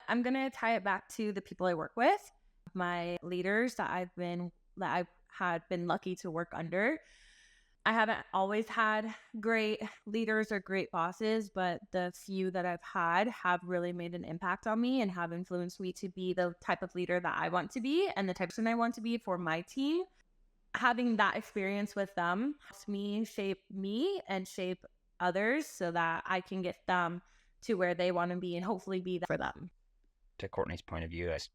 I'm going to tie it back to the people I work with, my leaders that I've had been lucky to work under. I haven't always had great leaders or great bosses, but the few that I've had have really made an impact on me and have influenced me to be the type of leader that I want to be and the type of person I want to be for my team. Having that experience with them helps me shape me and shape others so that I can get them to where they want to be and hopefully be there for them. To Courtney's point of view, as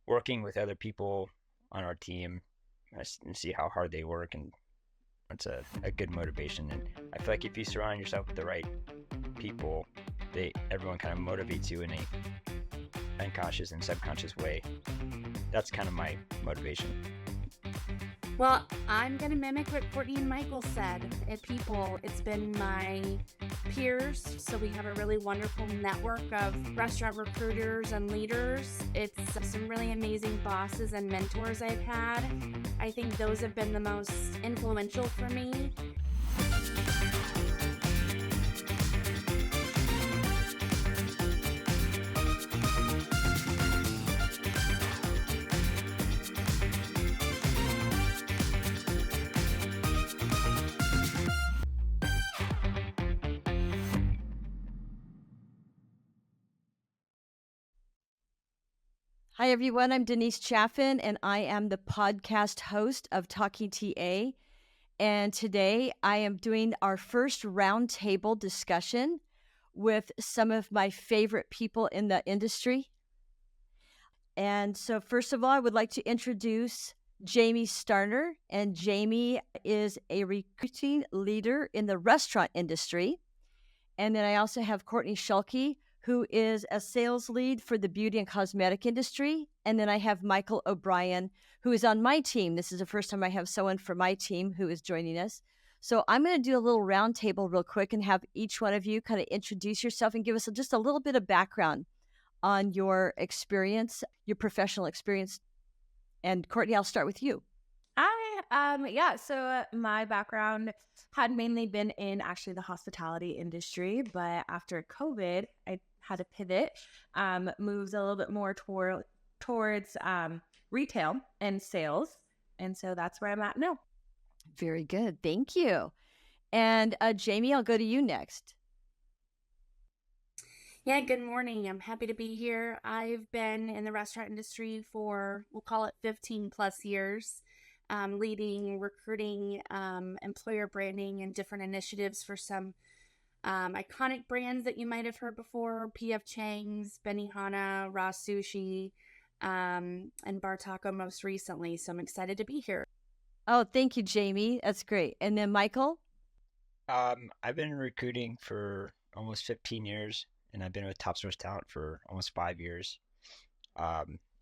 working with other people on our team and see how hard they work, and it's a good motivation. And I feel like if you surround yourself with the right people, everyone kind of motivates you in a unconscious and subconscious way. That's kind of my motivation. Well, I'm going to mimic what Courtney and Michael said. It's been my peers, so we have a really wonderful network of restaurant recruiters and leaders. It's some really amazing bosses and mentors I've had. I think those have been the most influential for me. Hi, everyone. I'm Denise Chaffin, and I am the podcast host of Talking TA. And today I am doing our first roundtable discussion with some of my favorite people in the industry. And so first of all, I would like to introduce Jamie Starner. And Jamie is a recruiting leader in the restaurant industry. And then I also have Courtney Schuelke, who is a sales lead for the beauty and cosmetic industry. And then I have Michael O'Brien, who is on my team. This is the first time I have someone from my team who is joining us. So I'm going to do a little roundtable real quick and have each one of you kind of introduce yourself and give us just a little bit of background on your experience, your professional experience. And Courtney, I'll start with you. So my background had mainly been in actually the hospitality industry, but after COVID, I had to pivot, moves a little bit more towards retail and sales. And so that's where I'm at now. Very good. Thank you. And Jamie, I'll go to you next. Yeah, good morning. I'm happy to be here. I've been in the restaurant industry for, we'll call it 15 plus years, leading, recruiting, employer branding, and different initiatives for some iconic brands that you might have heard before: P.F. Chang's, Benihana, Raw Sushi, and Bar Taco most recently. So I'm excited to be here. Oh, thank you, Jamie. That's great. And then Michael? I've been recruiting for almost 15 years, and I've been with Top Source Talent for almost 5 years.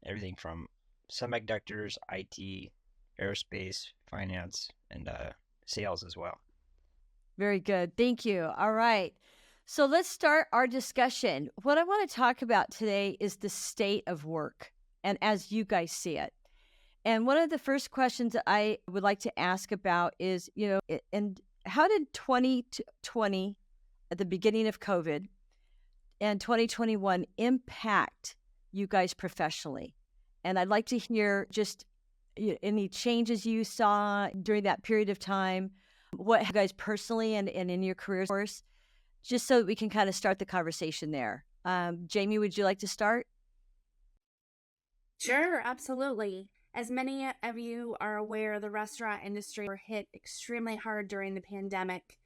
Everything from semiconductors, IT, aerospace, finance, and sales as well. Very good. Thank you. All right. So let's start our discussion. What I want to talk about today is the state of work and as you guys see it. And one of the first questions that I would like to ask about is, and how did 2020 at the beginning of COVID and 2021 impact you guys professionally? And I'd like to hear just any changes you saw during that period of time, what you guys personally and in your careers, course, just so that we can kind of start the conversation there. Jamie, would you like to start? Sure, absolutely. As many of you are aware, the restaurant industry were hit extremely hard during the pandemic.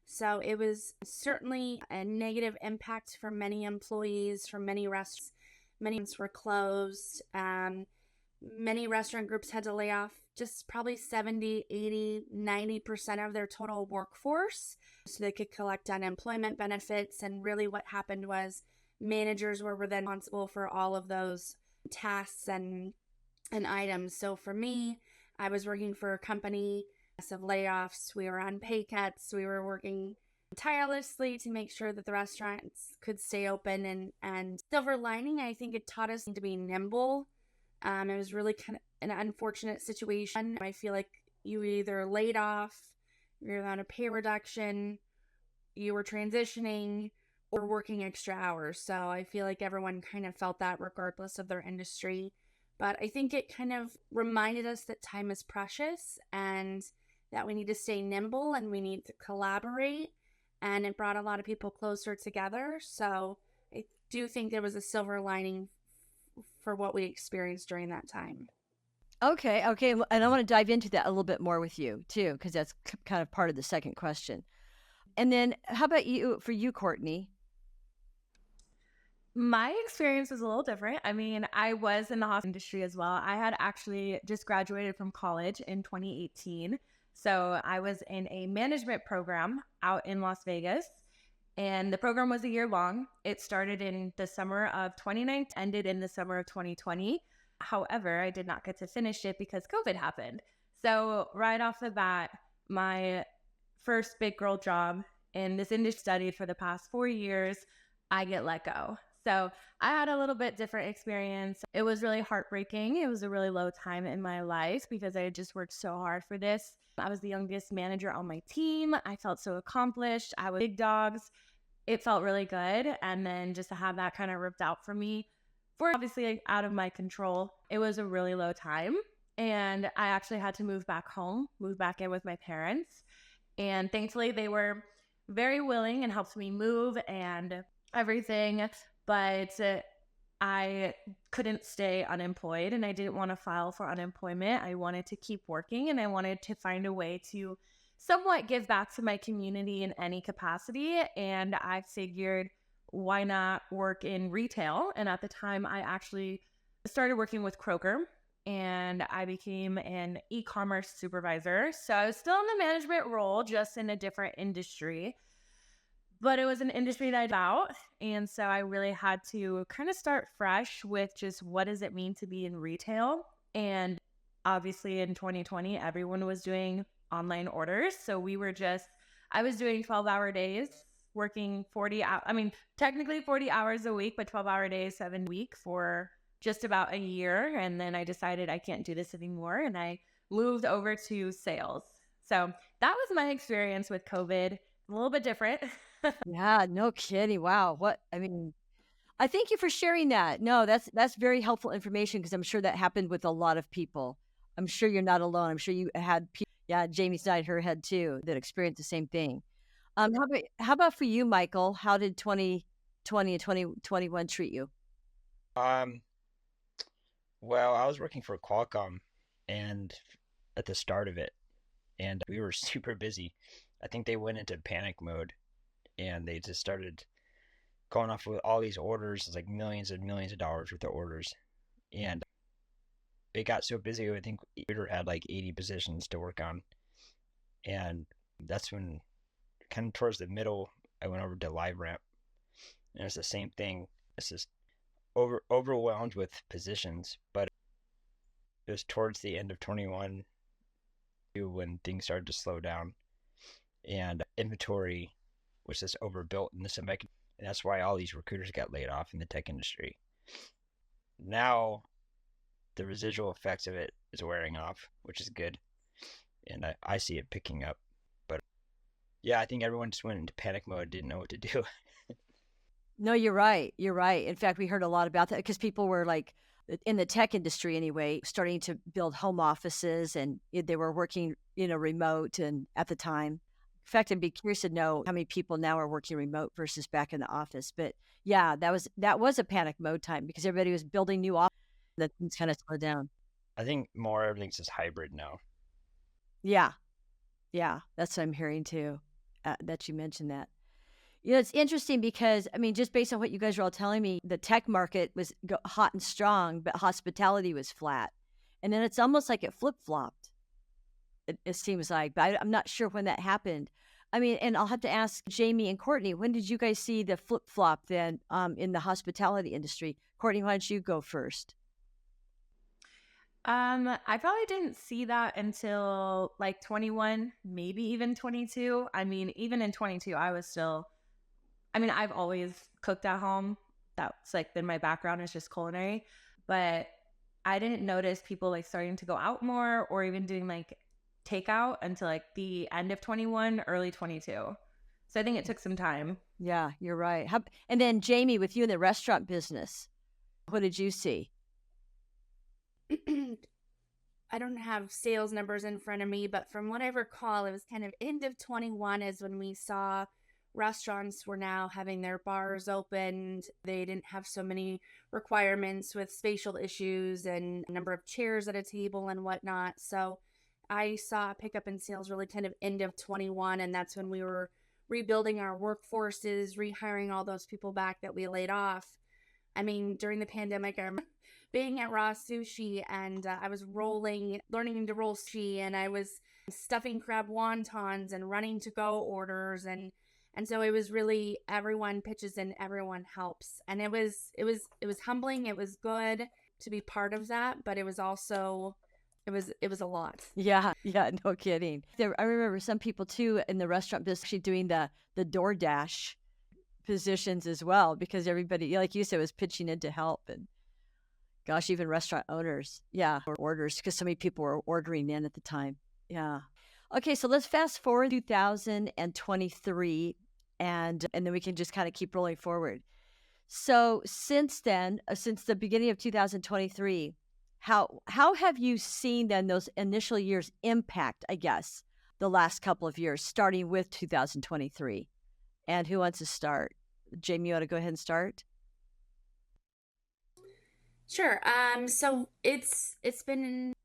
So it was certainly a negative impact for many employees, for many restaurants. Many were closed. Many restaurant groups had to lay off just probably 70, 80, 90% of their total workforce so they could collect unemployment benefits. And really what happened was managers were then responsible for all of those tasks and items. So for me, I was working for a company, massive layoffs. We were on pay cuts. We were working tirelessly to make sure that the restaurants could stay open. And silver lining, I think it taught us to be nimble. It was really kind of an unfortunate situation. I feel like you were either laid off, you're on a pay reduction, you were transitioning, or working extra hours. So I feel like everyone kind of felt that regardless of their industry. But I think it kind of reminded us that time is precious and that we need to stay nimble and we need to collaborate. And it brought a lot of people closer together. So I do think there was a silver lining for what we experienced during that time. Okay. And I want to dive into that a little bit more with you too, because that's kind of part of the second question. And then how about for you, Courtney? My experience was a little different. I mean, I was in the hospital industry as well. I had actually just graduated from college in 2018. So I was in a management program out in Las Vegas, and the program was a year long. It started in the summer of 2019, ended in the summer of 2020. However, I did not get to finish it because COVID happened. So right off the bat, my first big girl job in this industry, studied for the past 4 years, I get let go. So I had a little bit different experience. It was really heartbreaking. It was a really low time in my life because I had just worked so hard for this. I was the youngest manager on my team. I felt so accomplished. I was big dogs. It felt really good. And then just to have that kind of ripped out from me, for obviously out of my control, it was a really low time. And I actually had to move back home, move back in with my parents. And thankfully, they were very willing and helped me move and everything. But I couldn't stay unemployed and I didn't want to file for unemployment. I wanted to keep working and I wanted to find a way to somewhat give back to my community in any capacity. And I figured, why not work in retail? And at the time, I actually started working with Kroger and I became an e-commerce supervisor. So I was still in the management role, just in a different industry. But it was an industry that I about, and so I really had to kind of start fresh with just what does it mean to be in retail. And obviously in 2020, everyone was doing online orders. So I was doing 12-hour days, working 40 hours. I mean, technically 40 hours a week, but 12-hour days, 7 week for just about a year. And then I decided I can't do this anymore. And I moved over to sales. So that was my experience with COVID. A little bit different. Yeah, no kidding. Wow. I thank you for sharing that. No, that's very helpful information because I'm sure that happened with a lot of people. I'm sure you're not alone. I'm sure you had people, yeah, Jamie's nodding her head too, that experienced the same thing. How about for you, Michael? How did 2020 and 2021 treat you? Well, I was working for Qualcomm and at the start of it, and we were super busy. I think they went into panic mode and they just started going off with all these orders. It's like millions and millions of dollars worth of orders. And it got so busy, I think we had like 80 positions to work on. And that's when, kind of towards the middle, I went over to LiveRamp. And it's the same thing. It's just overwhelmed with positions. But it was towards the end of 21 when things started to slow down. And inventory was just overbuilt in the semiconductor. And that's why all these recruiters got laid off in the tech industry. Now, the residual effects of it is wearing off, which is good. And I see it picking up. But yeah, I think everyone just went into panic mode, didn't know what to do. No, you're right. You're right. In fact, we heard a lot about that because people were like, in the tech industry anyway, starting to build home offices and they were working, remote and at the time. In fact, I'd be curious to know how many people now are working remote versus back in the office. But yeah, that was a panic mode time because everybody was building new offices. That things kind of slowed down. I think more everything's just hybrid now. Yeah. Yeah. That's what I'm hearing too, that you mentioned that. It's interesting because, I mean, just based on what you guys are all telling me, the tech market was hot and strong, but hospitality was flat. And then it's almost like it flip-flopped. It seems like, but I'm not sure when that happened. I mean, and I'll have to ask Jamie and Courtney, when did you guys see the flip-flop then in the hospitality industry? Courtney, why don't you go first? I probably didn't see that until like 21, maybe even 22. I mean, even in 22, I've always cooked at home. That's like been my background, is just culinary. But I didn't notice people like starting to go out more or even doing like takeout until like the end of 21, early 22. So I think it took some time Yeah, you're right. And then Jamie, with you in the restaurant business, what did you see? I don't have sales numbers in front of me, but from what I recall, it was kind of end of 21 is when we saw restaurants were now having their bars opened. They didn't have so many requirements with spatial issues and number of chairs at a table and whatnot. So I saw a pickup in sales really kind of end of 21, and that's when we were rebuilding our workforces, rehiring all those people back that we laid off. I mean, during the pandemic, I remember being at Raw Sushi, and I was learning to roll sushi, and I was stuffing crab wontons and running to go orders, and so it was really everyone pitches in, everyone helps, and it was humbling. It was good to be part of that, but it was also it was a lot. Yeah, yeah, no kidding. I remember some people too in the restaurant business actually doing the DoorDash positions as well, because everybody, like you said, was pitching in to help. And gosh, even restaurant owners, yeah, or orders, because so many people were ordering in at the time. Yeah. Okay, so let's fast forward 2023, and then we can just kind of keep rolling forward. So since then, since the beginning of 2023, how have you seen then those initial years impact, I guess, the last couple of years, starting with 2023? And who wants to start? Jamie, you want to go ahead and start? Sure. So it's been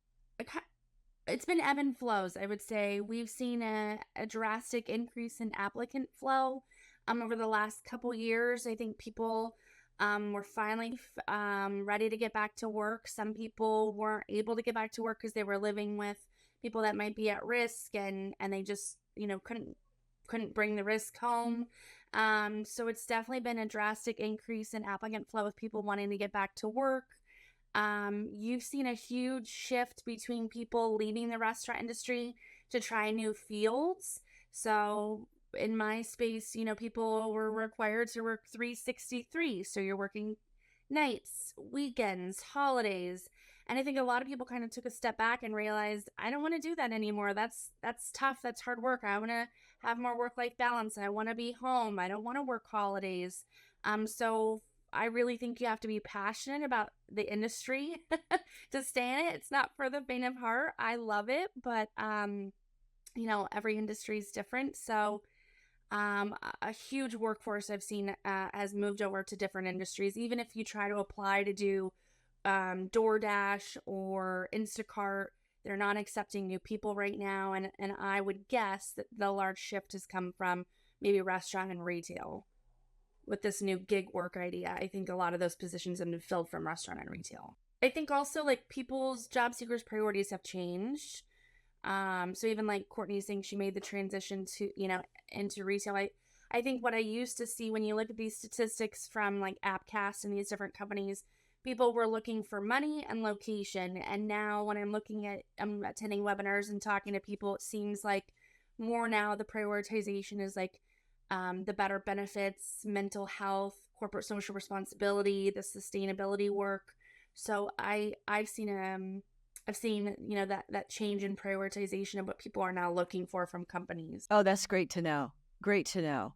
ebb and flows. I would say we've seen a drastic increase in applicant flow over the last couple years. I think people were finally ready to get back to work. Some people weren't able to get back to work because they were living with people that might be at risk, and they just couldn't bring the risk home. So it's definitely been a drastic increase in applicant flow with people wanting to get back to work. You've seen a huge shift between people leaving the restaurant industry to try new fields. So in my space, people were required to work 363. So you're working nights, weekends, holidays. And I think a lot of people kind of took a step back and realized, I don't want to do that anymore. That's tough. That's hard work. I want to have more work-life balance. I want to be home. I don't want to work holidays. So I really think you have to be passionate about the industry to stay in it. It's not for the faint of heart. I love it, but every industry is different. So a huge workforce I've seen has moved over to different industries. Even if you try to apply to do DoorDash or Instacart, they're not accepting new people right now. And I would guess that the large shift has come from maybe restaurant and retail. With this new gig work idea, I think a lot of those positions have been filled from restaurant and retail. I think also like people's job seekers' priorities have changed. So even like Courtney saying she made the transition to, into retail. I think what I used to see when you look at these statistics from like AppCast and these different companies, people were looking for money and location. And now when I'm attending webinars and talking to people, it seems like more now the prioritization is like the better benefits, mental health, corporate social responsibility, the sustainability work. So I've seen that change in prioritization of what people are now looking for from companies. Oh, that's great to know. Great to know.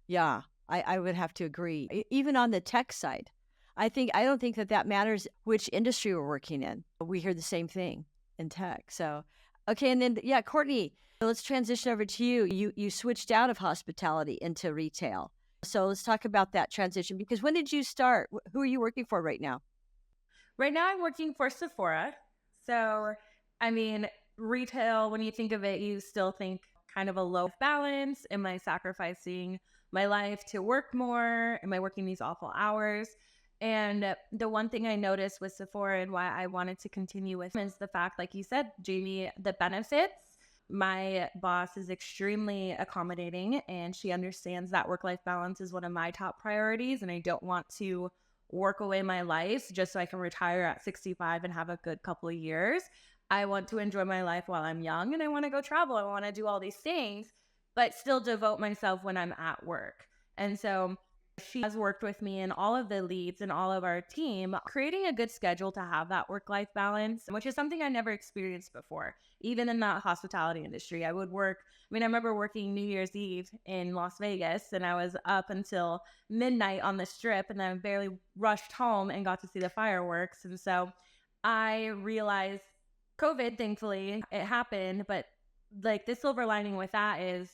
Yeah, I would have to agree. Even on the tech side, I don't think that matters which industry we're working in. We hear the same thing in tech. So, okay. And then, yeah, Courtney, let's transition over to you. You switched out of hospitality into retail. So let's talk about that transition, because when did you start? Who are you working for right now? Right now I'm working for Sephora. So, I mean, retail, when you think of it, you still think kind of a low balance. Am I sacrificing my life to work more? Am I working these awful hours? And the one thing I noticed with Sephora and why I wanted to continue with is the fact, like you said, Jamie, the benefits. My boss is extremely accommodating, and she understands that work-life balance is one of my top priorities, and I don't want to work away my life just so I can retire at 65 and have a good couple of years. I want to enjoy my life while I'm young, and I want to go travel. I want to do all these things, but still devote myself when I'm at work. And so She has worked with me and all of the leads and all of our team, creating a good schedule to have that work-life balance, which is something I never experienced before. Even in the hospitality industry, I remember working New Year's Eve in Las Vegas, and I was up until midnight on the strip, and then I barely rushed home and got to see the fireworks. And so I realized COVID, thankfully, it happened, but like the silver lining with that is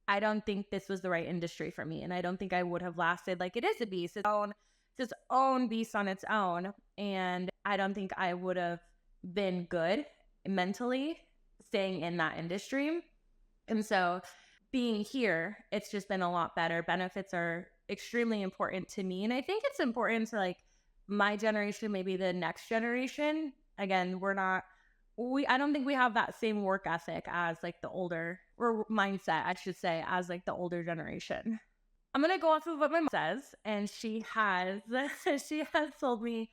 I don't think this was the right industry for me. And I don't think I would have lasted. Like, it is a beast. It's its own beast on its own. And I don't think I would have been good mentally staying in that industry. And so being here, it's just been a lot better. Benefits are extremely important to me. And I think it's important to like my generation, maybe the next generation. Again, I don't think we have that same work ethic as like the older, or mindset, I should say, as like the older generation. I'm going to go off of what my mom says. And she has told me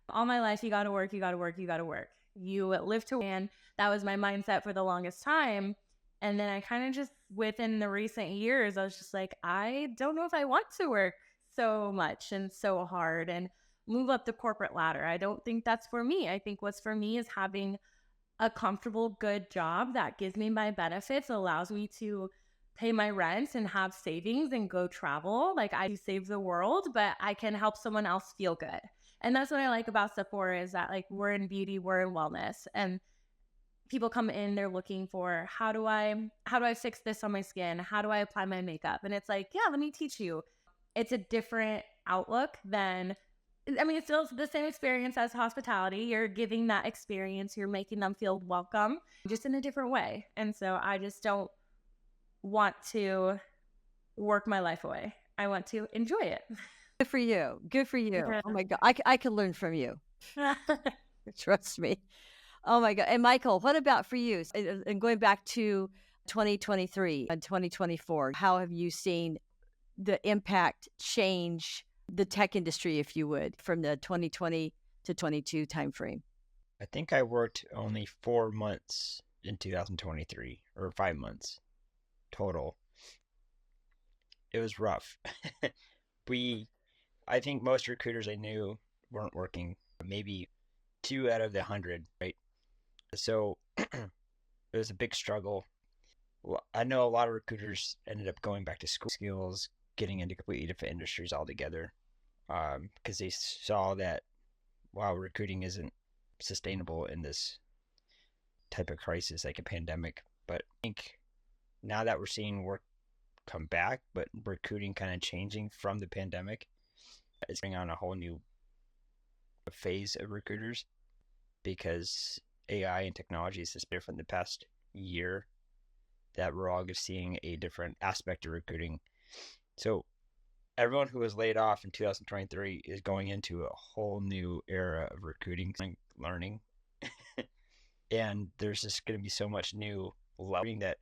all my life, you got to work, you got to work, you got to work. You live to, and that was my mindset for the longest time. And then I kind of just, within the recent years, I was just like, I don't know if I want to work so much and so hard and move up the corporate ladder. I don't think that's for me. I think what's for me is having a comfortable, good job that gives me my benefits, allows me to pay my rent and have savings and go travel. Like, I save the world, but I can help someone else feel good. And that's what I like about Sephora, is that like we're in beauty, we're in wellness, and people come in, they're looking for how do I fix this on my skin? How do I apply my makeup? And it's like, yeah, let me teach you. It's a different outlook than, I mean, it's still the same experience as hospitality. You're giving that experience, you're making them feel welcome, just in a different way. And so I just don't want to work my life away. I want to enjoy it. Good for you. Good for you. Yeah. Oh my God. I can learn from you. Trust me. Oh my God. And Michael, what about for you? And going back to 2023 and 2024, how have you seen the impact change the tech industry, if you would, from the 2020 to 22 timeframe? I think I worked only 4 months in 2023, or 5 months total. It was rough. I think most recruiters I knew weren't working, maybe 2 out of the 100, right? So it was a big struggle. Well, I know a lot of recruiters ended up going back to school skills, getting into completely different industries altogether, because they saw that, wow, recruiting isn't sustainable in this type of crisis like a pandemic. But I think now that we're seeing work come back, but recruiting kind of changing from the pandemic, it's bringing on a whole new phase of recruiters, because AI and technology is just different the past year, that we're all just seeing a different aspect of recruiting. So everyone who was laid off in 2023 is going into a whole new era of recruiting and learning. And there's just going to be so much new learning that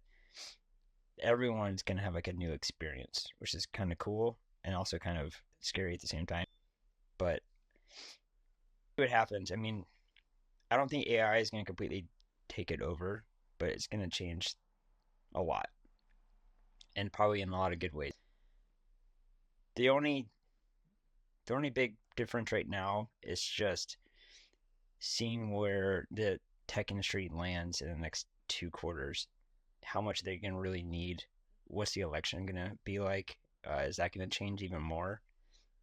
everyone's going to have like a new experience, which is kind of cool and also kind of scary at the same time. But what happens, I mean, I don't think AI is going to completely take it over, but it's going to change a lot, and probably in a lot of good ways. The only big difference right now is just seeing where the tech industry lands in the next 2 quarters, how much they're going to really need. What's the election going to be like? Is that going to change even more?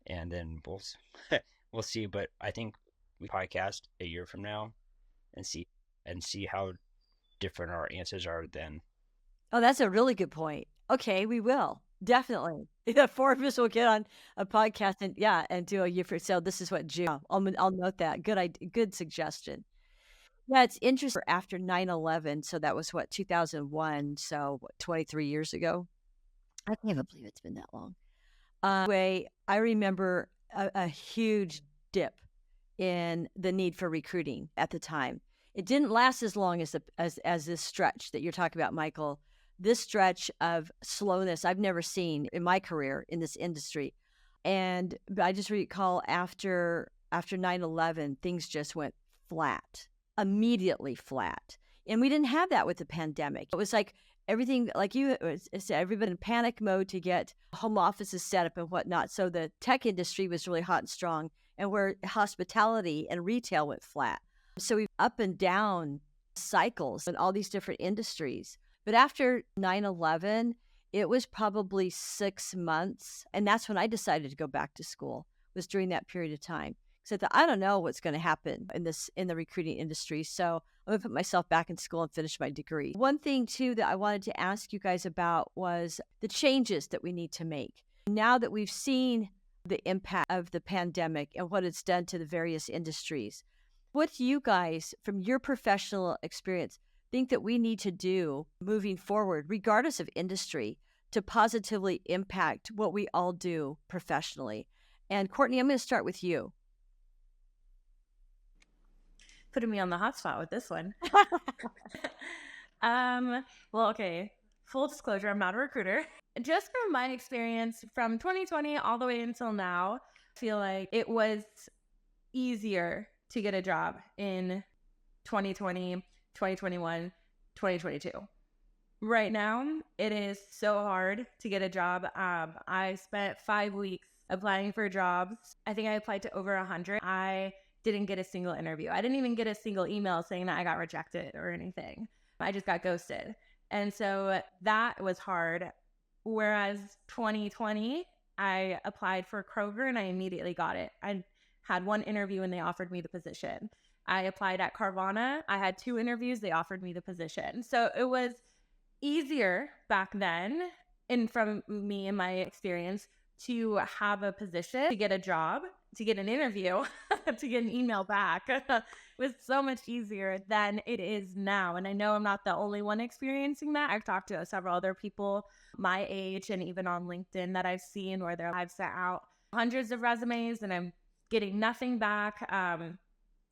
And then we'll see. But I think we podcast a year from now and see how different our answers are then. Oh, that's a really good point. Okay, we will. Definitely. The 4 of us will get on a podcast and do a year for so. This is what June. I'll note that. Good suggestion. Yeah, it's interesting. After 9/11, so that was 2001. So 23 years ago. I can't even believe it's been that long. Anyway, I remember a huge dip in the need for recruiting at the time. It didn't last as long as this stretch that you're talking about, Michael. This stretch of slowness I've never seen in my career in this industry. And I just recall after 9/11, things just went flat, immediately flat. And we didn't have that with the pandemic. It was like everything, like you said, everybody in panic mode to get home offices set up and whatnot. So the tech industry was really hot and strong, and where hospitality and retail went flat. So we up and down cycles in all these different industries. But after 9/11, it was probably 6 months. And that's when I decided to go back to school, was during that period of time. So I thought, I don't know what's going to happen in the recruiting industry. So I'm going to put myself back in school and finish my degree. One thing, too, that I wanted to ask you guys about was the changes that we need to make. Now that we've seen the impact of the pandemic and what it's done to the various industries, what do you guys, from your professional experience, think that we need to do moving forward, regardless of industry, to positively impact what we all do professionally? And Courtney, I'm going to start with you. Putting me on the hot spot with this one. Well, okay. Full disclosure, I'm not a recruiter. Just from my experience from 2020 all the way until now, I feel like it was easier to get a job in 2020, 2021, 2022. Right now, it is so hard to get a job. I spent 5 weeks applying for jobs. I think I applied to over 100. I didn't get a single interview. I didn't even get a single email saying that I got rejected or anything. I just got ghosted. And so that was hard. Whereas 2020, I applied for Kroger and I immediately got it. I had one interview and they offered me the position. I applied at Carvana. I had 2 interviews. They offered me the position. So it was easier back then, and from me and my experience, to have a position, to get a job, to get an interview, to get an email back. It was so much easier than it is now. And I know I'm not the only one experiencing that. I've talked to several other people my age and even on LinkedIn that I've seen where I've sent out hundreds of resumes and I'm getting nothing back.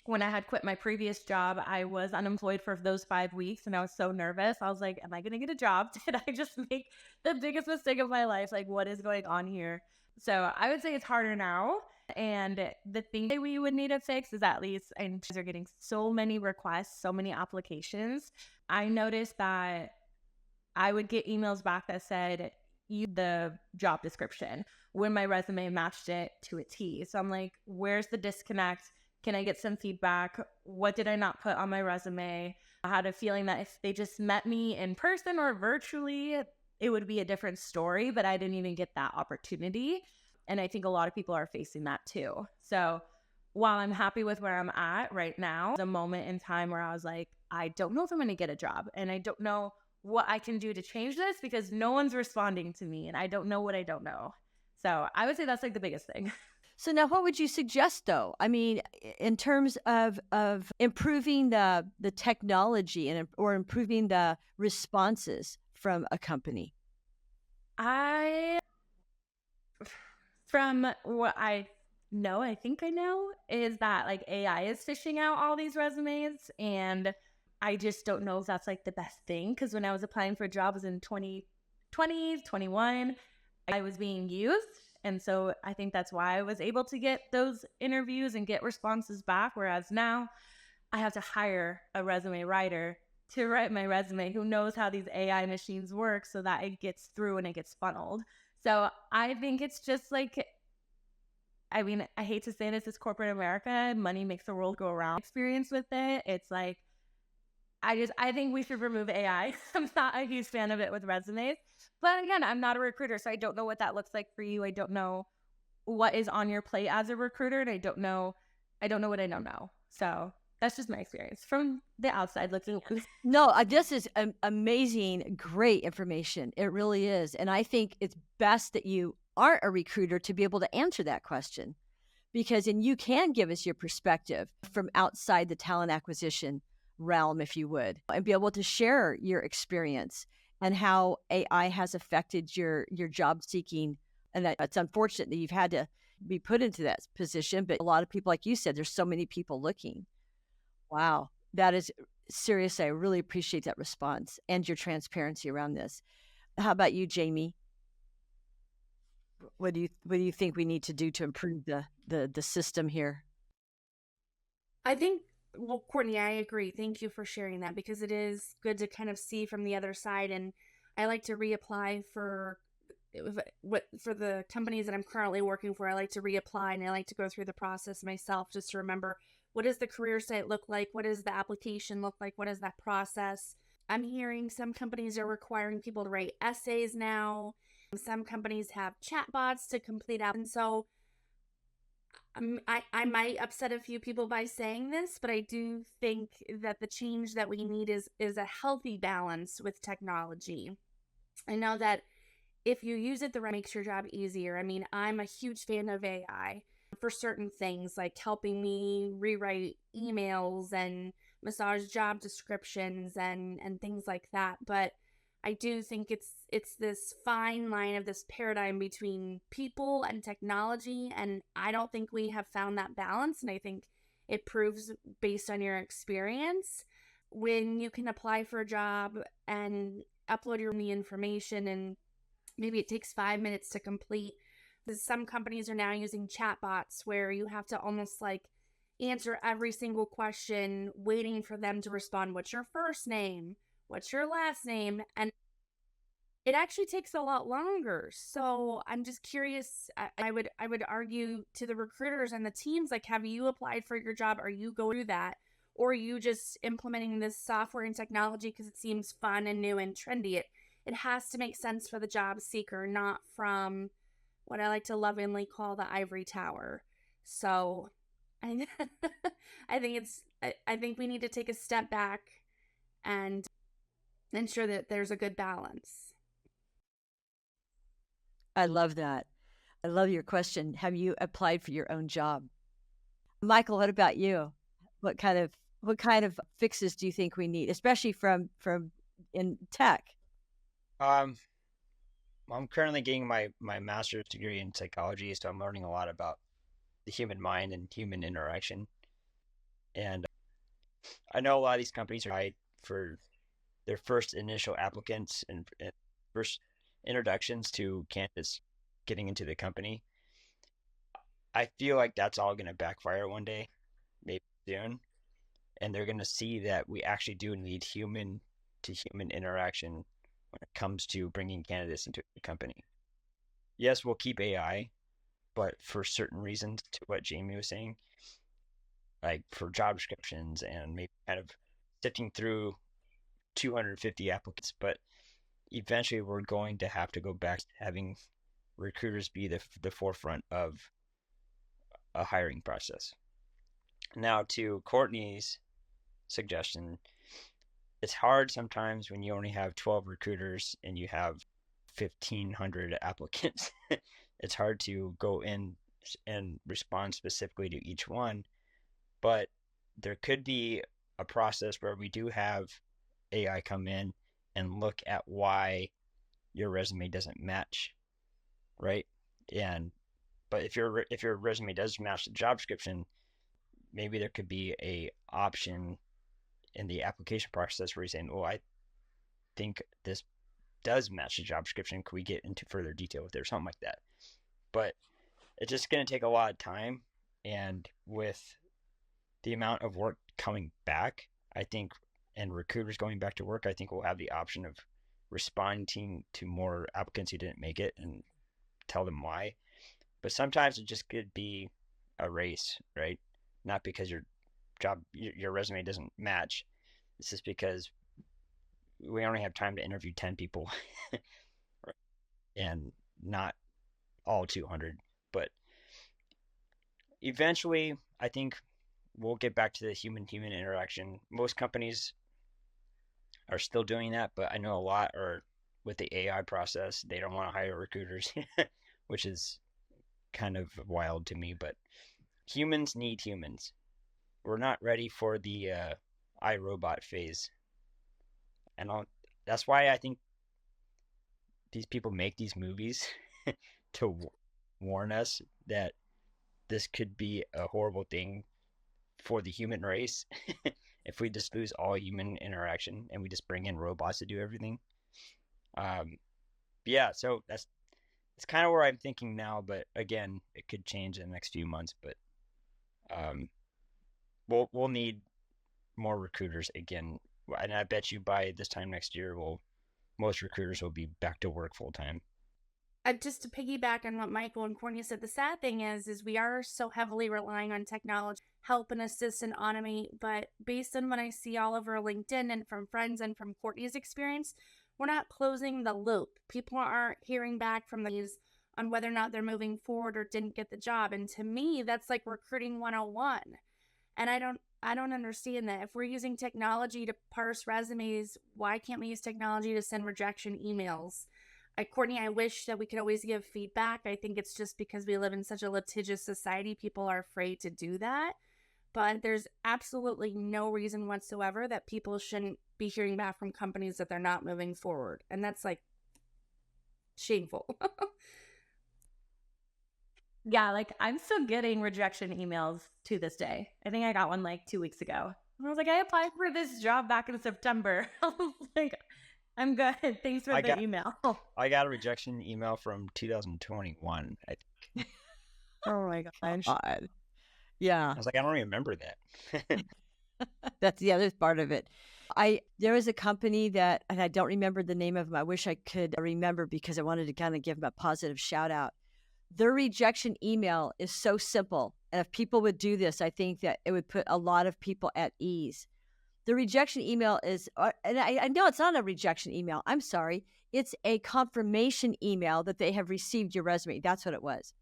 When I had quit my previous job, I was unemployed for those 5 weeks and I was so nervous. I was like, am I going to get a job? Did I just make the biggest mistake of my life? Like, what is going on here? So I would say it's harder now. And the thing that we would need to fix is, at least, and they're getting so many requests, so many applications. I noticed that I would get emails back that said, the job description, when my resume matched it to a T. So I'm like, where's the disconnect? Can I get some feedback? What did I not put on my resume? I had a feeling that if they just met me in person or virtually, it would be a different story, but I didn't even get that opportunity. And I think a lot of people are facing that too. So while I'm happy with where I'm at right now, the moment in time where I was like, I don't know if I'm going to get a job and I don't know what I can do to change this because no one's responding to me and I don't know what I don't know. So I would say that's like the biggest thing. So now what would you suggest, though? I mean, in terms of improving the technology or improving the responses from a company? From what I think I know, is that like AI is fishing out all these resumes, and I just don't know if that's like the best thing, because when I was applying for jobs in 2020, 21, I was being used. And so I think that's why I was able to get those interviews and get responses back. Whereas now I have to hire a resume writer to write my resume who knows how these AI machines work so that it gets through and it gets funneled. So I think it's just like, I mean, I hate to say this, it's corporate America. Money makes the world go around. Experience with it. It's like, I think we should remove AI. I'm not a huge fan of it with resumes. But again, I'm not a recruiter, so I don't know what that looks like for you. I don't know what is on your plate as a recruiter, and I don't know what I don't know. So that's just my experience from the outside looking in. No, this is amazing, great information. It really is. And I think it's best that you aren't a recruiter to be able to answer that question, because then you can give us your perspective from outside the talent acquisition realm, if you would, and be able to share your experience and how AI has affected your job seeking. And that it's unfortunate that you've had to be put into that position, but a lot of people, like you said, there's so many people looking. Wow. That is seriously, I really appreciate that response and your transparency around this. How about you, Jamie? What do you think we need to do to improve the system here? I think Well, Courtney, I agree. Thank you for sharing that, because it is good to kind of see from the other side. And I like to reapply for the companies that I'm currently working for. I like to reapply, and I like to go through the process myself just to remember, what does the career site look like? What does the application look like? What is that process? I'm hearing some companies are requiring people to write essays now. Some companies have chatbots to complete out. And so I might upset a few people by saying this, but I do think that the change that we need is a healthy balance with technology. I know that if you use it the right, it makes your job easier. I mean, I'm a huge fan of AI for certain things, like helping me rewrite emails and massage job descriptions and things like that. But I do think it's this fine line of this paradigm between people and technology, and I don't think we have found that balance. And I think it proves, based on your experience, when you can apply for a job and upload your information, and maybe it takes 5 minutes to complete. Some companies are now using chatbots where you have to almost like answer every single question, waiting for them to respond. What's your first name? What's your last name? And it actually takes a lot longer. So I'm just curious. I would argue to the recruiters and the teams, like, have you applied for your job? Are you going through that? Or are you just implementing this software and technology because it seems fun and new and trendy? It has to make sense for the job seeker, not from what I like to lovingly call the ivory tower. So I, I think we need to take a step back and ensure that there's a good balance. I love that. I love your question. Have you applied for your own job? Michael, what about you? What kind of fixes do you think we need, especially from in tech? I'm currently getting my master's degree in psychology, so I'm learning a lot about the human mind and human interaction. And I know a lot of these companies are hired for their first initial applicants and first introductions to candidates getting into the company. I feel like that's all going to backfire one day, maybe soon, and they're going to see that we actually do need human to human interaction when it comes to bringing candidates into the company. Yes, we'll keep AI, but for certain reasons, to what Jamie was saying, like for job descriptions and maybe kind of sifting through 250 applicants, but eventually we're going to have to go back to having recruiters be the forefront of a hiring process. Now, to Courtney's suggestion, it's hard sometimes when you only have 12 recruiters and you have 1,500 applicants. It's hard to go in and respond specifically to each one, but there could be a process where we do have AI come in and look at why your resume doesn't match, right? But if your resume does match the job description, maybe there could be a option in the application process where you're saying, "Oh, I think this does match the job description. Could we get into further detail with it or something like that?" But it's just going to take a lot of time, and with the amount of work coming back, I think, and recruiters going back to work, I think we'll have the option of responding to more applicants who didn't make it and tell them why. But sometimes it just could be a race, right? Not because your resume doesn't match. It's just because we only have time to interview 10 people and not all 200. But eventually, I think we'll get back to the human-human interaction. Most companies are still doing that, but I know a lot are with the AI process. They don't want to hire recruiters, which is kind of wild to me. But humans need humans. We're not ready for the iRobot phase, and that's why I think these people make these movies to warn us that this could be a horrible thing for the human race if we just lose all human interaction and we just bring in robots to do everything. Yeah, so that's kind of where I'm thinking now, but again, it could change in the next few months. But we'll need more recruiters again. And I bet you by this time next year, most recruiters will be back to work full time. Just to piggyback on what Michael and Courtney said, the sad thing is we are so heavily relying on technology, help and assist and automate. But based on what I see all over LinkedIn and from friends and from Courtney's experience, we're not closing the loop. People aren't hearing back from these on whether or not they're moving forward or didn't get the job. And to me, that's like recruiting 101. And I don't understand that. If we're using technology to parse resumes, why can't we use technology to send rejection emails? Courtney, I wish that we could always give feedback. I think it's just because we live in such a litigious society, people are afraid to do that. But there's absolutely no reason whatsoever that people shouldn't be hearing back from companies that they're not moving forward. And that's like shameful. Yeah, like I'm still getting rejection emails to this day. I think I got one like 2 weeks ago. And I was like, I applied for this job back in September. I was like, I'm good. Thanks for the email. I got a rejection email from 2021, I think. Oh my gosh. God. Yeah. I was like, I don't remember that. That's the other part of it. There was a company that, and I don't remember the name of them. I wish I could remember because I wanted to kind of give them a positive shout out. Their rejection email is so simple. And if people would do this, I think that it would put a lot of people at ease. The rejection email is, and I know it's not a rejection email. I'm sorry. It's a confirmation email that they have received your resume. That's what it was.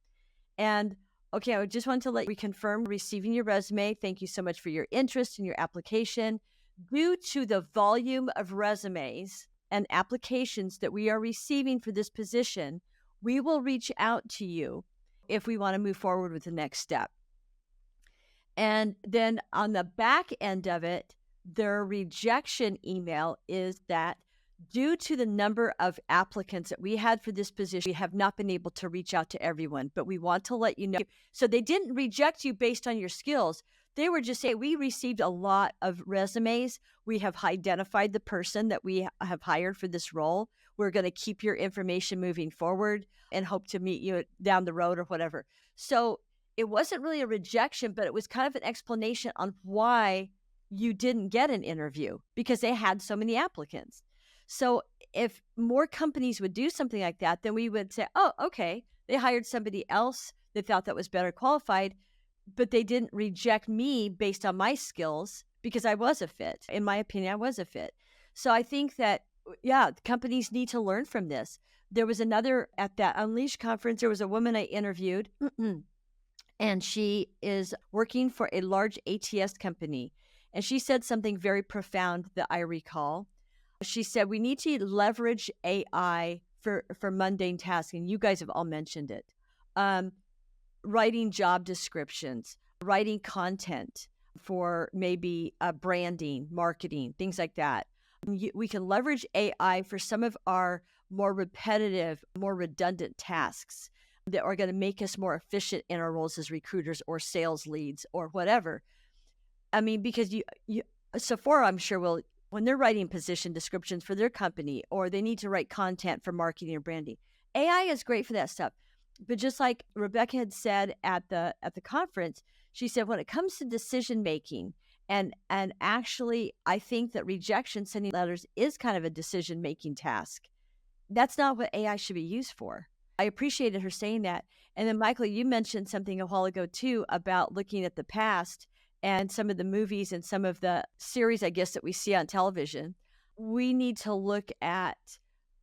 And okay, I just wanted to let you confirm receiving your resume. Thank you so much for your interest in your application. Due to the volume of resumes and applications that we are receiving for this position, we will reach out to you if we want to move forward with the next step. And then on the back end of it, their rejection email is that due to the number of applicants that we had for this position, we have not been able to reach out to everyone, but we want to let you know. So they didn't reject you based on your skills. They were just saying, we received a lot of resumes. We have identified the person that we have hired for this role. We're going to keep your information moving forward and hope to meet you down the road or whatever. So it wasn't really a rejection, but it was kind of an explanation on why you didn't get an interview because they had so many applicants. So if more companies would do something like that, then we would say, oh, okay, they hired somebody else that thought that was better qualified, but they didn't reject me based on my skills because I was a fit. In my opinion, I was a fit. So I think that, yeah, companies need to learn from this. There was another, at that Unleash conference, there was a woman I interviewed, and she is working for a large ATS company. And she said something very profound that I recall. She said, we need to leverage AI for mundane tasks. And you guys have all mentioned it. Writing job descriptions, writing content for maybe branding, marketing, things like that. We can leverage AI for some of our more repetitive, more redundant tasks that are going to make us more efficient in our roles as recruiters or sales leads or whatever. I mean, because Sephora, I'm sure, will, when they're writing position descriptions for their company or they need to write content for marketing or branding, AI is great for that stuff. But just like Rebecca had said at the conference, she said, when it comes to decision making, and actually, I think that rejection sending letters is kind of a decision making task. That's not what AI should be used for. I appreciated her saying that. And then, Michael, you mentioned something a while ago too about looking at the past and some of the movies and some of the series, I guess, that we see on television. We need to look at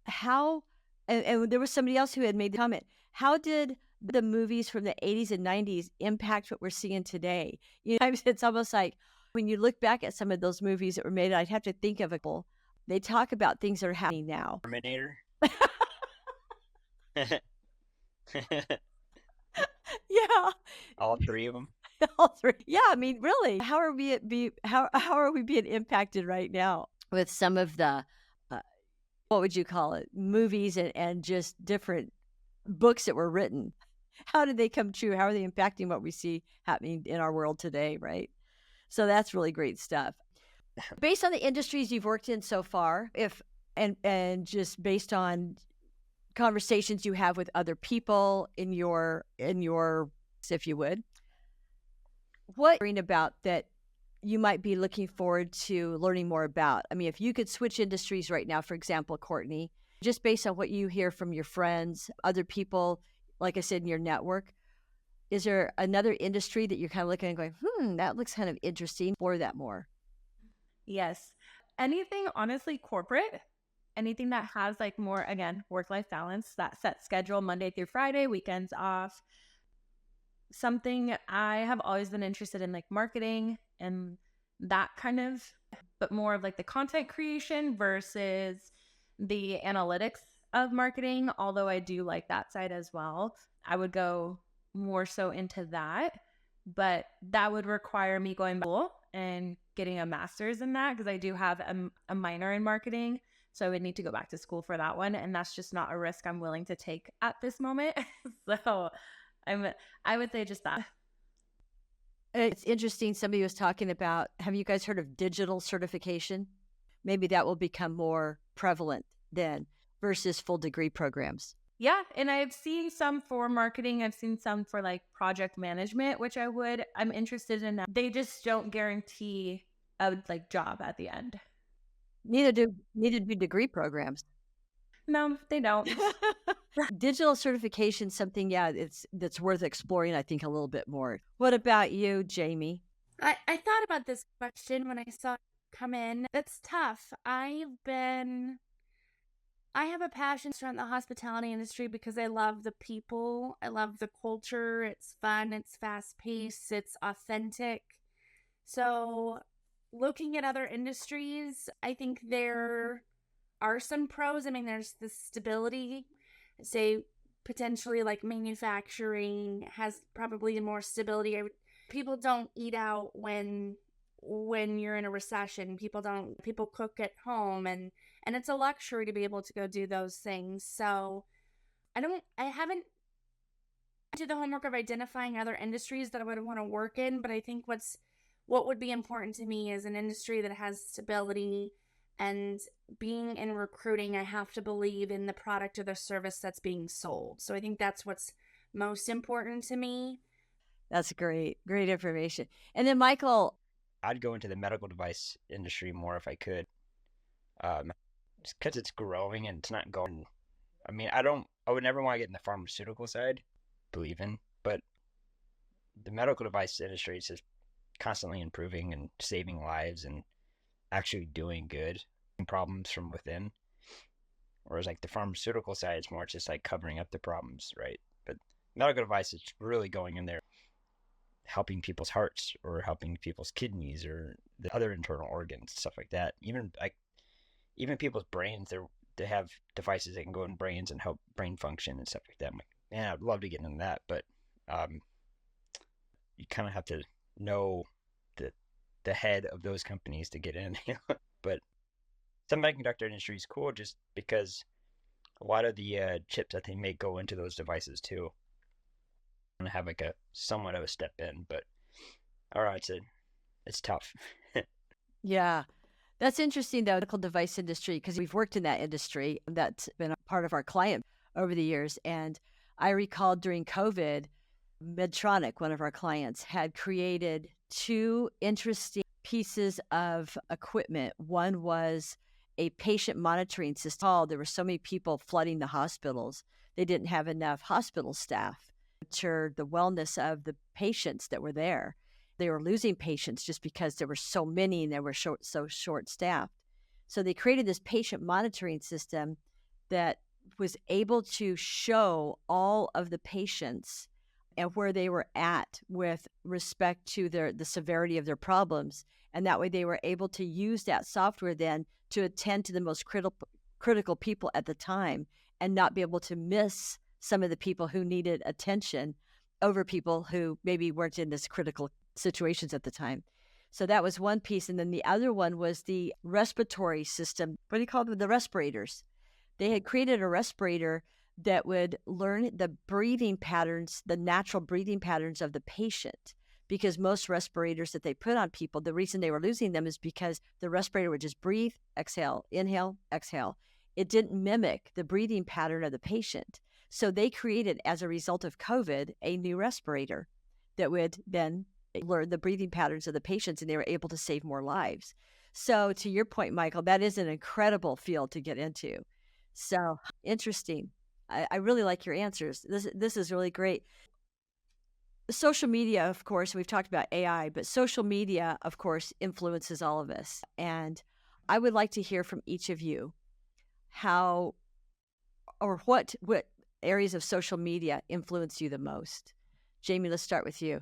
how, and there was somebody else who had made the comment, how did the movies from the 80s and 90s impact what we're seeing today? You know, it's almost like when you look back at some of those movies that were made, I'd have to think of it. They talk about things that are happening now. Terminator. Yeah. All three of them. All three. Yeah, I mean, really, how are we being impacted right now with some of the what would you call it, movies and just different books that were written? How did they come true? How are they impacting what we see happening in our world today, right? So that's really great stuff. Based on the industries you've worked in so far, and just based on conversations you have with other people in your if you would, what about that you might be looking forward to learning more about? I mean, if you could switch industries right now, for example, Courtney, just based on what you hear from your friends, other people, like I said, in your network, is there another industry that you're kind of looking and going, that looks kind of interesting, explore that more? Yes. Anything, honestly, corporate, anything that has like more, again, work-life balance, that set schedule, Monday through Friday, weekends off. Something I have always been interested in, like marketing and that kind of, but more of like the content creation versus the analytics of marketing. Although I do like that side as well, I would go more so into that, but that would require me going to school and getting a master's in that, because I do have a minor in marketing. So I would need to go back to school for that one. And that's just not a risk I'm willing to take at this moment. So I would say just that. It's interesting. Somebody was talking about, have you guys heard of digital certification? Maybe that will become more prevalent then versus full degree programs. Yeah. And I've seen some for marketing. I've seen some for like project management, which I'm interested in. They just don't guarantee a like job at the end. Neither do degree programs. No, they don't. Digital certification, something, that's worth exploring, I think, a little bit more. What about you, Jamie? I thought about this question when I saw it come in. That's tough. I have a passion around the hospitality industry because I love the people. I love the culture. It's fun. It's fast paced. It's authentic. So looking at other industries, I think there are some pros. I mean, there's the stability. Say potentially like manufacturing has probably more stability. People don't eat out when you're in a recession. People cook at home, and it's a luxury to be able to go do those things. So I haven't did the homework of identifying other industries that I would want to work in, but I think what would be important to me is an industry that has stability. And being in recruiting, I have to believe in the product or the service that's being sold. So I think that's what's most important to me. That's great information. And then Michael, I'd go into the medical device industry more if I could, just because it's growing and it's not going. I mean, I would never want to get in the pharmaceutical side, believe in, but the medical device industry is just constantly improving and saving lives and actually doing good problems from within. Whereas like the pharmaceutical side, it's more just like covering up the problems, right? But medical device is really going in there, helping people's hearts or helping people's kidneys or the other internal organs, stuff like that. Even people's brains, they have devices that can go in brains and help brain function and stuff like that. I'm like, man, I'd love to get into that, but you kind of have to know the head of those companies to get in. But the semiconductor industry is cool just because a lot of the chips that they make go into those devices too. I'm gonna have like a somewhat of a step in, but all right, it's tough. yeah, that's interesting though, the medical device industry, because we've worked in that industry. That's been a part of our client over the years. And I recall during COVID, Medtronic, one of our clients, had created two interesting pieces of equipment. One was a patient monitoring system. There were so many people flooding the hospitals. They didn't have enough hospital staff to ensure the wellness of the patients that were there. They were losing patients just because there were so many and they were so short-staffed. So they created this patient monitoring system that was able to show all of the patients and where they were at with respect to the severity of their problems. And that way they were able to use that software then to attend to the most critical people at the time and not be able to miss some of the people who needed attention over people who maybe weren't in this critical situations at the time. So that was one piece. And then the other one was the respiratory system. What do you call them? The respirators. They had created a respirator that would learn the breathing patterns, the natural breathing patterns of the patient. Because most respirators that they put on people, the reason they were losing them is because the respirator would just breathe, exhale, inhale, exhale. It didn't mimic the breathing pattern of the patient. So they created, as a result of COVID, a new respirator that would then learned the breathing patterns of the patients, and they were able to save more lives. So to your point, Michael, that is an incredible field to get into. So interesting. I really like your answers. This is really great. Social media, of course, we've talked about AI, but social media, of course, influences all of us. And I would like to hear from each of you how or what areas of social media influence you the most. Jamie, let's start with you.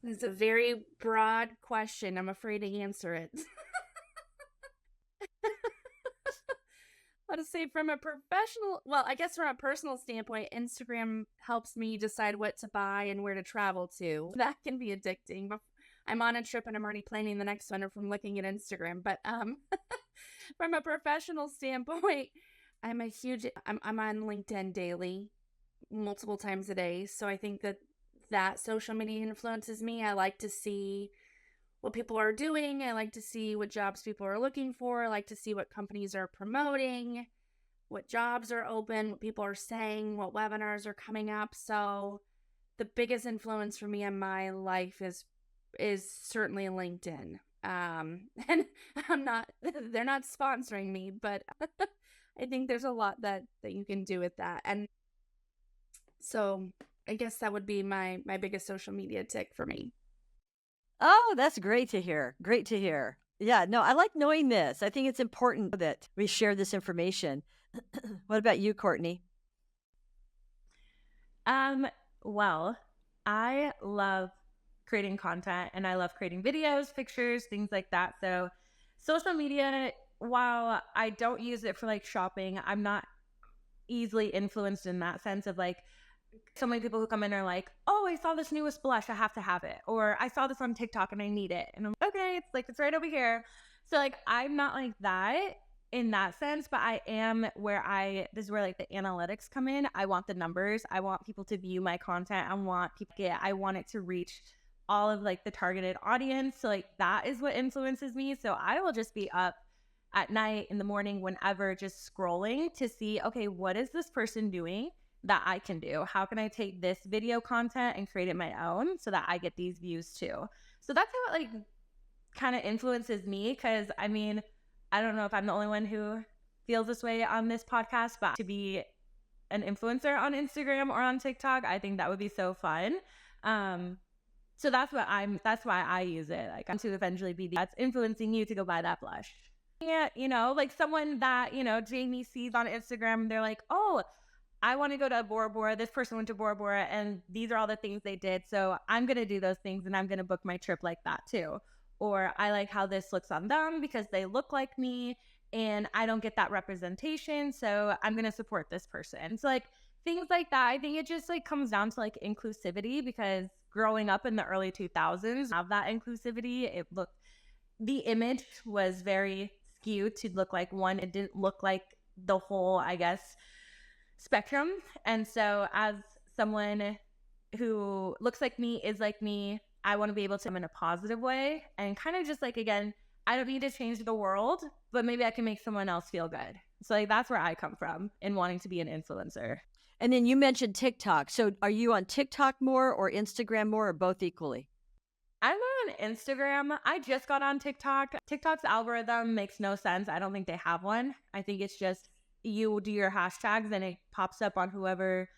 It's a very broad question. I'm afraid to answer it. How to say from a professional, well, I guess from a personal standpoint, Instagram helps me decide what to buy and where to travel to. That can be addicting. I'm on a trip and I'm already planning the next one from looking at Instagram. But from a professional standpoint, I'm on LinkedIn daily, multiple times a day. So I think that social media influences me. I like to see what people are doing. I like to see what jobs people are looking for. I like to see what companies are promoting, what jobs are open, what people are saying, what webinars are coming up. So the biggest influence for me in my life is certainly LinkedIn. And they're not sponsoring me, but I think there's a lot that you can do with that. And so I guess that would be my biggest social media tick for me. Oh, that's great to hear. Great to hear. Yeah, no, I like knowing this. I think it's important that we share this information. What about you, Courtney? Well, I love creating content and I love creating videos, pictures, things like that. So social media, while I don't use it for like shopping, I'm not easily influenced in that sense of like so many people who come in are like, oh, I saw this newest blush, I have to have it. Or I saw this on TikTok and I need it. And I'm like, okay, it's right over here. So like I'm not like that in that sense, but I am this is where like the analytics come in. I want the numbers. I want people to view my content. I want it to reach all of like the targeted audience. So like that is what influences me. So I will just be up at night, in the morning, whenever, just scrolling to see, okay, what is this person doing that I can do? How can I take this video content and create it my own so that I get these views too? So that's how it like kind of influences me, because I mean, I don't know if I'm the only one who feels this way on this podcast, but to be an influencer on Instagram or on TikTok, I think that would be so fun. So that's why I use it. Like I'm to eventually be that's influencing you to go buy that blush. Yeah, like someone that, Jamie sees on Instagram, they're like, oh, I want to go to Bora Bora. This person went to Bora Bora and these are all the things they did. So I'm going to do those things and I'm going to book my trip like that too. Or I like how this looks on them because they look like me and I don't get that representation. So I'm going to support this person. So like things like that. I think it just like comes down to like inclusivity, because growing up in the early 2000s, have that inclusivity. The image was very skewed to look like one. It didn't look like the whole, I guess, spectrum. And so as someone who looks like me, is like me, I want to be able to in a positive way and kind of just like, again, I don't need to change the world, but maybe I can make someone else feel good. So like that's where I come from in wanting to be an influencer. And then you mentioned TikTok. So are you on TikTok more or Instagram more, or both equally? I'm on Instagram. I just got on TikTok. TikTok's algorithm makes no sense. I don't think they have one. I think it's just you do your hashtags and it pops up on whoever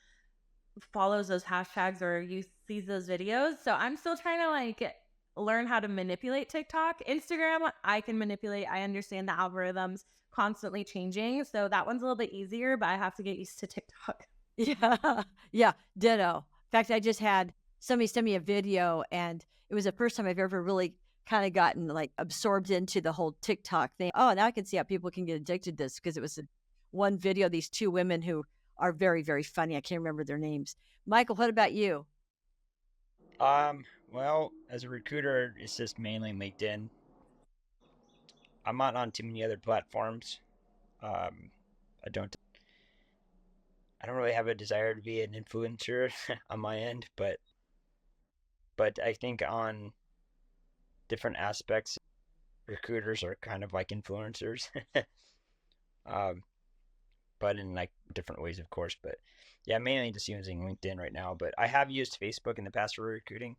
follows those hashtags or you sees those videos. So I'm still trying to like learn how to manipulate TikTok. Instagram, I can manipulate. I understand the algorithms constantly changing. So that one's a little bit easier, but I have to get used to TikTok. Yeah. Yeah. Ditto. In fact, I just had somebody send me a video and it was the first time I've ever really kind of gotten like absorbed into the whole TikTok thing. Oh, now I can see how people can get addicted to this, because it was one video, these two women who are very, very funny. I can't remember their names. Michael, what about you? Well, as a recruiter, it's just mainly LinkedIn. I'm not on too many other platforms. I don't really have a desire to be an influencer on my end, but I think on different aspects, recruiters are kind of like influencers. But in like different ways, of course. But yeah, mainly just using LinkedIn right now. But I have used Facebook in the past for recruiting.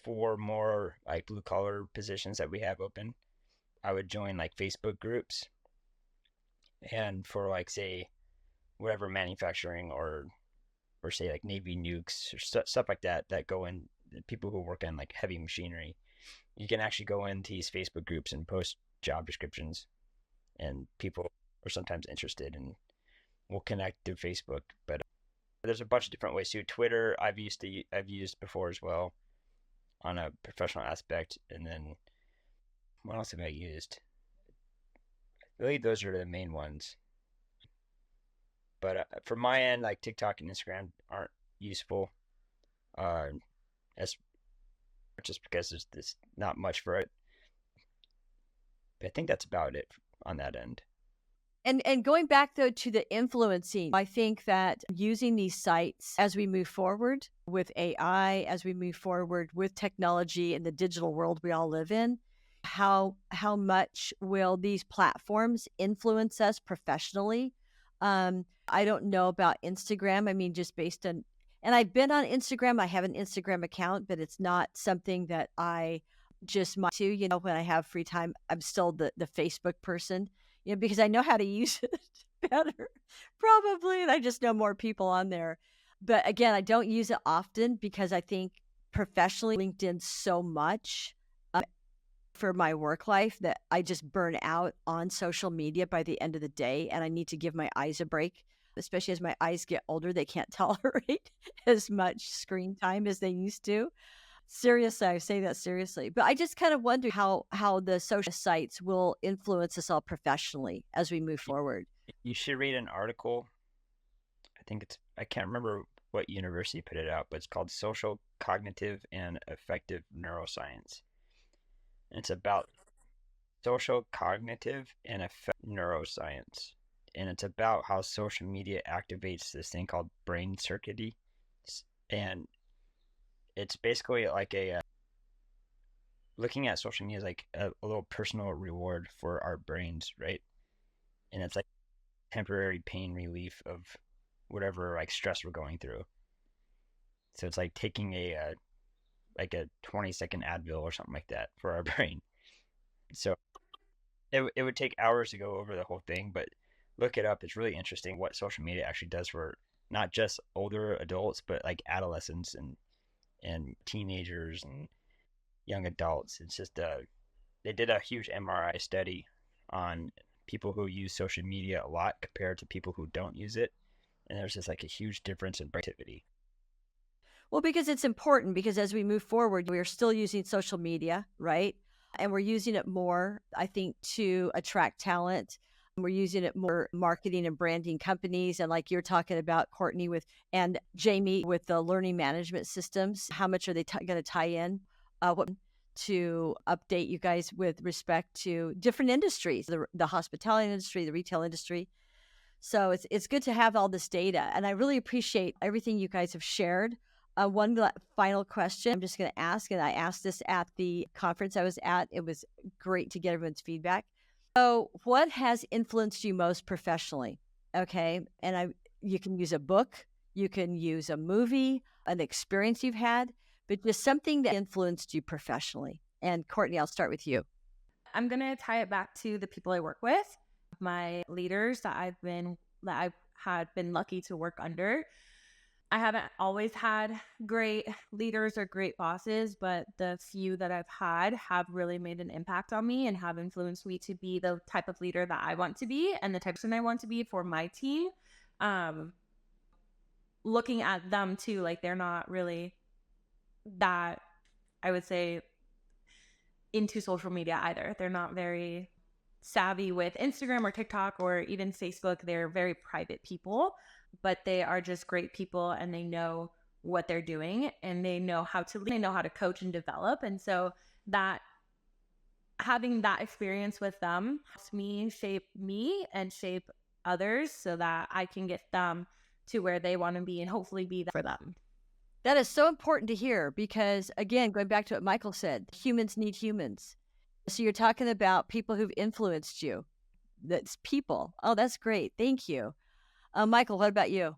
for more like blue collar positions that we have open, I would join like Facebook groups, and for like say whatever manufacturing or say like Navy nukes or stuff like that that go in, people who work on like heavy machinery, you can actually go into these Facebook groups and post job descriptions, and people are sometimes interested and will connect through Facebook. But there's a bunch of different ways too. Twitter I've used before as well on a professional aspect, and then what else have I used? Really, those are the main ones. But from my end, like TikTok and Instagram aren't useful, as just because there's not much for it. But I think that's about it on that end. And going back though to the influencing, I think that using these sites as we move forward with AI, as we move forward with technology in the digital world we all live in, how much will these platforms influence us professionally? I don't know about Instagram. I mean, just based on, and I've been on Instagram. I have an Instagram account, but it's not something that I just might to, when I have free time. I'm still the Facebook person, because I know how to use it better, probably. And I just know more people on there. But again, I don't use it often because I think professionally LinkedIn so much for my work life that I just burn out on social media by the end of the day. And I need to give my eyes a break, especially as my eyes get older. They can't tolerate as much screen time as they used to. Seriously, I say that seriously. But I just kind of wonder how the social sites will influence us all professionally as we move forward. You should read an article. I can't remember what university put it out, but it's called Social, Cognitive, and Affective Neuroscience. And it's about social, cognitive, and affective neuroscience. And it's about how social media activates this thing called brain circuitry. And it's basically like looking at social media is like a little personal reward for our brains, right? And it's like temporary pain relief of whatever like stress we're going through. So it's like taking a 20-second Advil or something like that for our brain. So it would take hours to go over the whole thing, but look it up. It's really interesting what social media actually does for not just older adults, but like adolescents and teenagers and young adults. It's just they did a huge MRI study on people who use social media a lot compared to people who don't use it, and there's just like a huge difference in productivity. Well, because it's important, because as we move forward, we are still using social media, right? And we're using it more, I think, to attract talent. We're using it more marketing and branding companies. And like you're talking about, Courtney, and Jamie with the learning management systems, how much are they going to tie in to update you guys with respect to different industries, the hospitality industry, the retail industry. So it's good to have all this data. And I really appreciate everything you guys have shared. One final question I'm just going to ask, and I asked this at the conference I was at. It was great to get everyone's feedback. So what has influenced you most professionally? Okay. And you can use a book, you can use a movie, an experience you've had, but just something that influenced you professionally. And Courtney, I'll start with you. I'm going to tie it back to the people I work with, my leaders that I've had been lucky to work under. I haven't always had great leaders or great bosses, but the few that I've had have really made an impact on me and have influenced me to be the type of leader that I want to be and the type of person I want to be for my team. Looking at them too, like they're not really that, I would say, into social media either. They're not very savvy with Instagram or TikTok or even Facebook. They're very private people, but they are just great people and they know what they're doing and they know how to lead, they know how to coach and develop. And so that having that experience with them helps me shape me and shape others so that I can get them to where they want to be and hopefully be there for them. That is so important to hear because, again, going back to what Michael said, humans need humans. So you're talking about people who've influenced you. That's people. Oh, that's great. Thank you. Michael, what about you?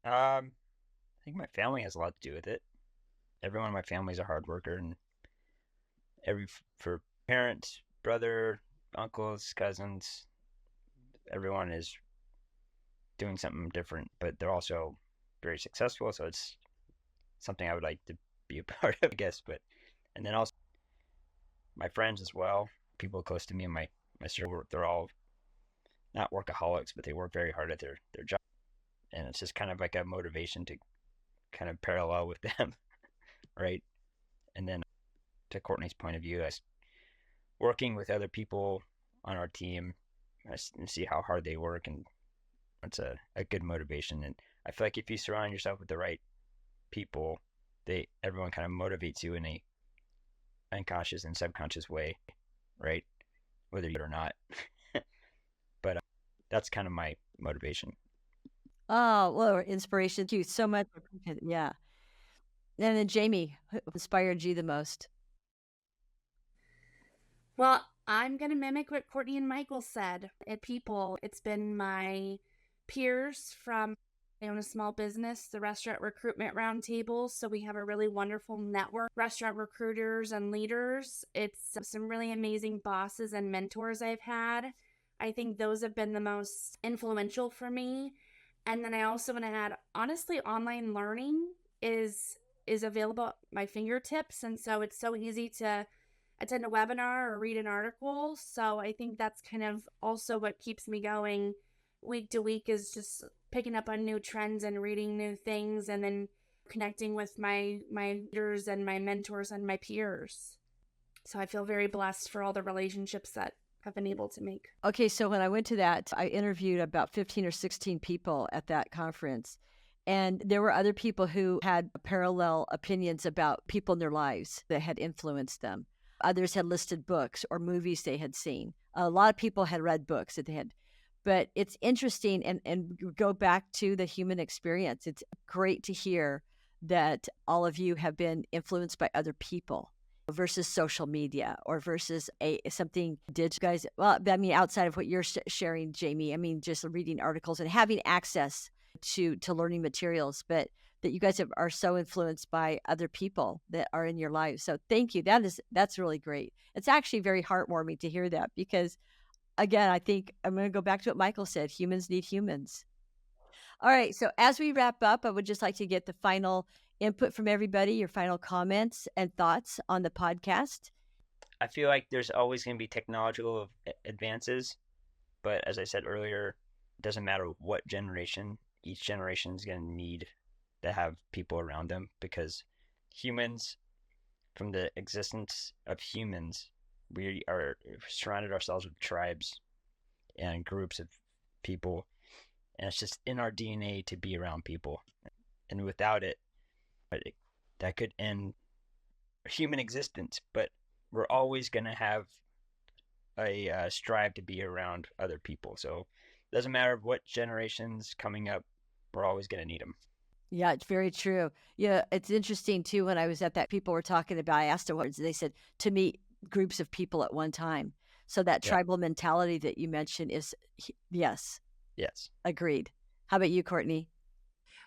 I think my family has a lot to do with it. everyone in my family is a hard worker, and for parents, brother, uncles, cousins, everyone is doing something different, but they're also very successful. So it's something I would like to be a part of, I guess. But and then also my friends as well, people close to me and my circle, they're all not workaholics, but they work very hard at their job, and it's just kind of like a motivation to kind of parallel with them, right? And then to Courtney's point of view, as working with other people on our team, and see how hard they work, and it's a good motivation. And I feel like if you surround yourself with the right people, everyone kind of motivates you in a unconscious and subconscious way, right? Whether you do it or not. But that's kind of my motivation. Oh, well, inspiration. Thank you so much. Yeah. And then Jamie, who inspired you the most? Well, I'm going to mimic what Courtney and Michael said. It's been my peers from, I own a small business, the Restaurant Recruitment Roundtable. So we have a really wonderful network, restaurant recruiters and leaders. It's some really amazing bosses and mentors I've had. I think those have been the most influential for me. And then I also want to add, honestly, online learning is available at my fingertips. And so it's so easy to attend a webinar or read an article. So I think that's kind of also what keeps me going week to week, is just picking up on new trends and reading new things, and then connecting with my leaders and my mentors and my peers. So I feel very blessed for all the relationships that I've been able to make. Okay, so when I went to that, I interviewed about 15 or 16 people at that conference. And there were other people who had parallel opinions about people in their lives that had influenced them. Others had listed books or movies they had seen. A lot of people had read books that they had. But it's interesting, and go back to the human experience. It's great to hear that all of you have been influenced by other people versus social media, or versus something did you guys, well, I mean, outside of what you're sharing, Jamie, I mean, just reading articles and having access to learning materials, but that you guys are so influenced by other people that are in your life. So thank you. That's really great. It's actually very heartwarming to hear that, because again, I think I'm going to go back to what Michael said. Humans need humans. All right. So as we wrap up, I would just like to get the final input from everybody, your final comments and thoughts on the podcast. I feel like there's always going to be technological advances, but as I said earlier, it doesn't matter what generation. Each generation is going to need to have people around them, because humans, from the existence of humans, we are surrounded ourselves with tribes and groups of people, and it's just in our DNA to be around people. And without it, that could end human existence. But we're always going to have a strive to be around other people. So it doesn't matter what generation's coming up, we're always going to need them. Yeah, it's very true. Yeah, it's interesting too. When I was at that, people were talking about, I asked them what, they said to meet groups of people at one time. So that tribal mentality that you mentioned is, yes. Yes. Agreed. How about you, Courtney?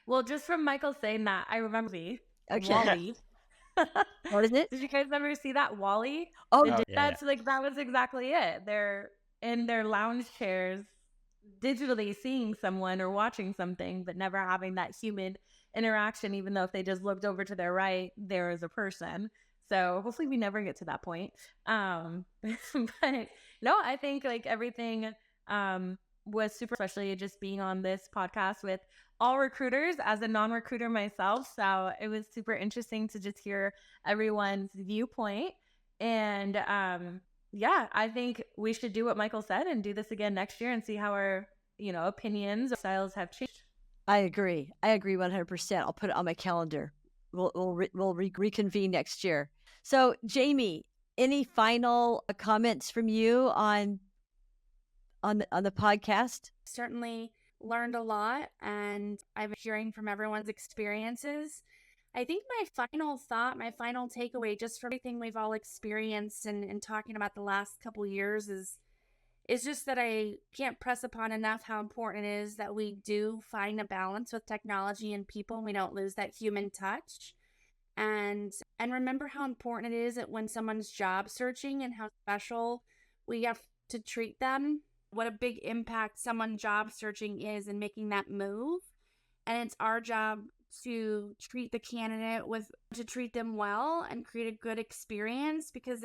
Well, just from Michael saying that, I remember Okay. WALL-E. What is it? Did you guys ever see that WALL-E? Oh, That was exactly it. They're in their lounge chairs, digitally seeing someone or watching something, but never having that human interaction, even though if they just looked over to their right, there is a person. So hopefully we never get to that point. But no, I think like everything was super, especially just being on this podcast with all recruiters as a non-recruiter myself. So it was super interesting to just hear everyone's viewpoint. And yeah, I think we should do what Michael said and do this again next year and see how our, opinions or styles have changed. I agree 100%. I'll put it on my calendar. We'll reconvene next year. So Jamie, any final comments from you on the podcast? Certainly learned a lot, and I've been hearing from everyone's experiences. I think my final thought, my final takeaway, just from everything we've all experienced and talking about the last couple years is just that I can't press upon enough how important it is that we do find a balance with technology and people, and we don't lose that human touch. and remember how important it is that when someone's job searching and how special we have to treat them, what a big impact someone job searching is in making that move. And it's our job to treat the candidate to treat them well and create a good experience, because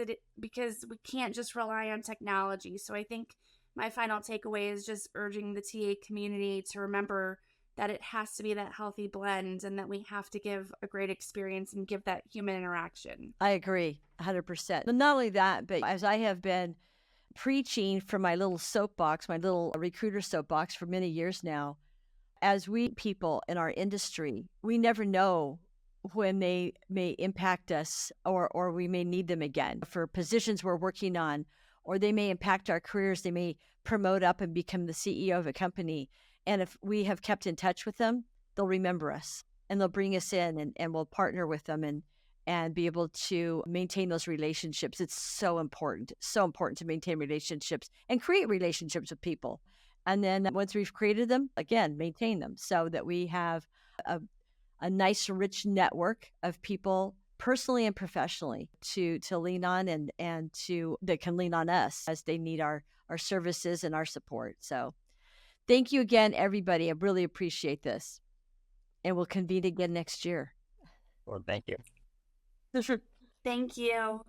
we can't just rely on technology. So I think my final takeaway is just urging the TA community to remember that it has to be that healthy blend, and that we have to give a great experience and give that human interaction. I agree 100%. But not only that, but as I have been preaching from my little soapbox, my little recruiter soapbox for many years now, as we people in our industry, we never know when they may impact us, or we may need them again for positions we're working on, or they may impact our careers. They may promote up and become the CEO of a company. And if we have kept in touch with them, they'll remember us and they'll bring us in, and we'll partner with them and be able to maintain those relationships. It's so important to maintain relationships and create relationships with people. And then once we've created them, again, maintain them so that we have a nice, rich network of people personally and professionally to lean on, and that can lean on us as they need our services and our support. So thank you again, everybody. I really appreciate this. And we'll convene again next year. Well, thank you. Thank you.